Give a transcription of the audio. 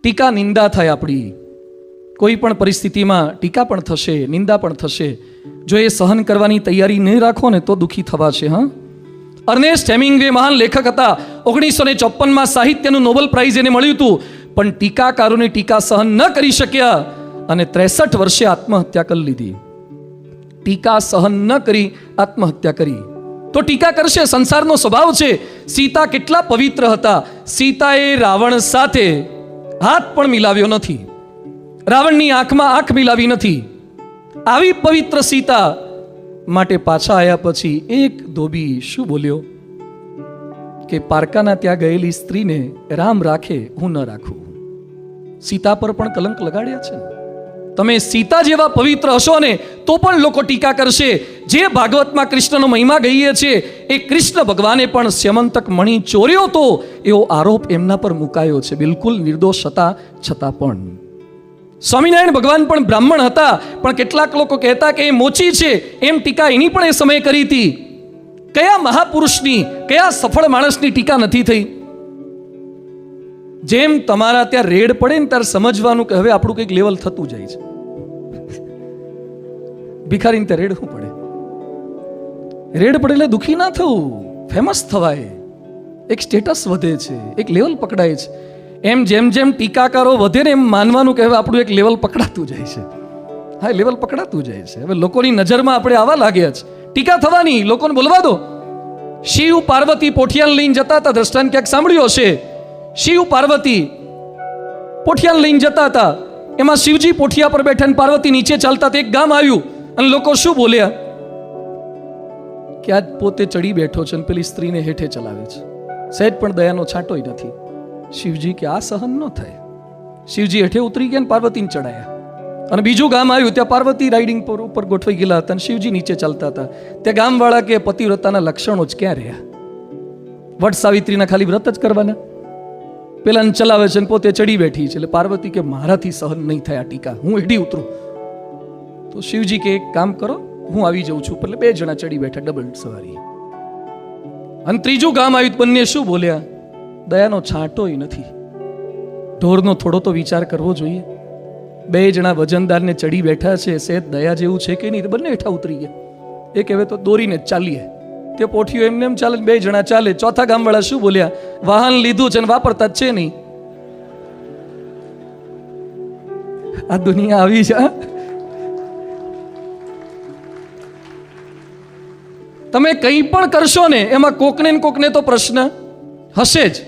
ટીકા નિંદા થાય આપણી, કોઈ પણ પરિસ્થિતિમાં ટીકા પણ થશે, નિંદા પણ થશે. જો એ સહન કરવાની તૈયારી નહીં રાખો ને તો દુઃખી થવા છે. હા, અર્નેસ્ટ હેમિંગ્વે મહાન લેખક હતા. 1954માં સાહિત્યનું નોબેલ પ્રાઇઝ એને મળ્યું હતું, પણ ટીકાકારોની ટીકા સહન ન કરી શક્યા અને 63 વર્ષે આત્મહત્યા કરી લીધી. ટીકા સહન ન કરી આત્મહત્યા કરી. તો ટીકા કરશે, સંસારનો સ્વભાવ છે. સીતા કેટલા પવિત્ર હતા. સીતાએ રાવણ સાથે હાથ પણ મિલાવ્યો નથી, રાવણની આંખમાં આંખ મિલાવી નથી. આવી પવિત્ર સીતા માટે પાછા આવ્યા પછી એક ધોબી શું બોલ્યો કે પારકાના ત્યાં ગયેલી સ્ત્રીને રામ રાખે, હું ન રાખું. સીતા પર પણ કલંક લગાડ્યા છે. તમે સીતા જેવા પવિત્ર હશો ને તો પણ લોકો ટીકા કરશે. જે ભાગવતમાં કૃષ્ણનો મહિમા ગઈએ છે એ કૃષ્ણ ભગવાને પણ સ્યમંતક મણિ ચોર્યો તો એવો આરોપ એમના પર મુકાયો છે, બિલકુલ નિર્દોષ હતા છતાં પણ. સ્વામિનારાયણ ભગવાન પણ બ્રાહ્મણ હતા, પણ કેટલાક લોકો કહેતા કે એ મોચી છે, એમ ટીકા એની પણ એ સમયે કરી હતી. કયા મહાપુરુષની, કયા સફળ માણસની ટીકા નથી થઈ? જેમ તમારા ત્યાં રેડ પડે ને ત્યારે સમજવાનું કે હવે આપણું કંઈક લેવલ થતું જાય છે. ભિખારીને ત્યાં રેડ શું પડે? રેડ પડે એટલે દુઃખી ના થવું, ફેમસ થવાય, એક સ્ટેટસ વધે છે, એક લેવલ પકડાય છે. એમ જેમ જેમ ટીકાકારો વધે ને એમ માનવાનું કે હવે આપણું એક લેવલ પકડાતું જાય છે. હા, લેવલ પકડાતું જાય છે. હવે લોકોની નજરમાં આપણે આવા લાગ્યા છે. ટીકા થવાની, લોકોને બોલવા દો. શિવ પાર્વતી પોઠિયાને લઈને જતા હતા, દ્રષ્ટાંત ક્યાંક સાંભળ્યું હશે. શિવ પાર્વતી પોઠિયાને લઈને જતા હતા, એમાં શિવજી પોઠિયા પર બેઠા ને પાર્વતી નીચે ચાલતા. એક ગામ આવ્યું અને લોકો શું બોલ્યા કે આજ પોતે ચડી બેઠો છે અને પેલી સ્ત્રીને હેઠે ચલાવે છે, સહેજ પણ દયાનો છાંટોય નથી. શિવજી કે આ સહન ન થાય. શિવજી હેઠે ઉતરી ગયા ને પાર્વતીને ચડાયા. અને બીજું ગામ આવ્યું, ત્યાં પાર્વતી રાઇડિંગ પર ઉપર ગોઠવાઈ ગયેલા હતા અને શિવજી નીચે ચાલતા હતા. ત્યાં ગામવાળા કે પતિવ્રતાના લક્ષણો જ ક્યાં રહ્યા? વટ સાવિત્રીના ખાલી વ્રત જ કરવાના, પેલાને ચલાવે છે ને પોતે ચડી બેઠી છે. એટલે પાર્વતી કે મારાથી સહન નહીં થાય આ ટીકા, હું હેઠી ઉતરું. તો શિવજી કે એક કામ કરો, હું આવી જાઉં છું. એટલે 2 જણા ચડી બેઠા, ડબલ સવારી. અને ત્રીજું ગામ આવ્યું, બંને શું બોલ્યા? દયાનો છાંટોય નથી. ઢોરનો થોડો તો વિચાર કરવો જોઈએ. 2 જણા વજનદારને ચડી બેઠા છે, સહેજ દયા જેવું છે કે નહીં? બંને હેઠા ઉતરી ગયા. એ કહેવે તો દોરીને જ ચાલીએ. તે પોઠીઓ એમને એમ ચાલે, 2 જણા ચાલે. ચોથા ગામવાળા શું બોલ્યા? વાહન લીધું છે ને વાપરતા જ છે નહીં. આ દુનિયા આવી છે. તમે કંઈ પણ કરશો ને એમાં કોકને તો પ્રશ્ન હશે જ.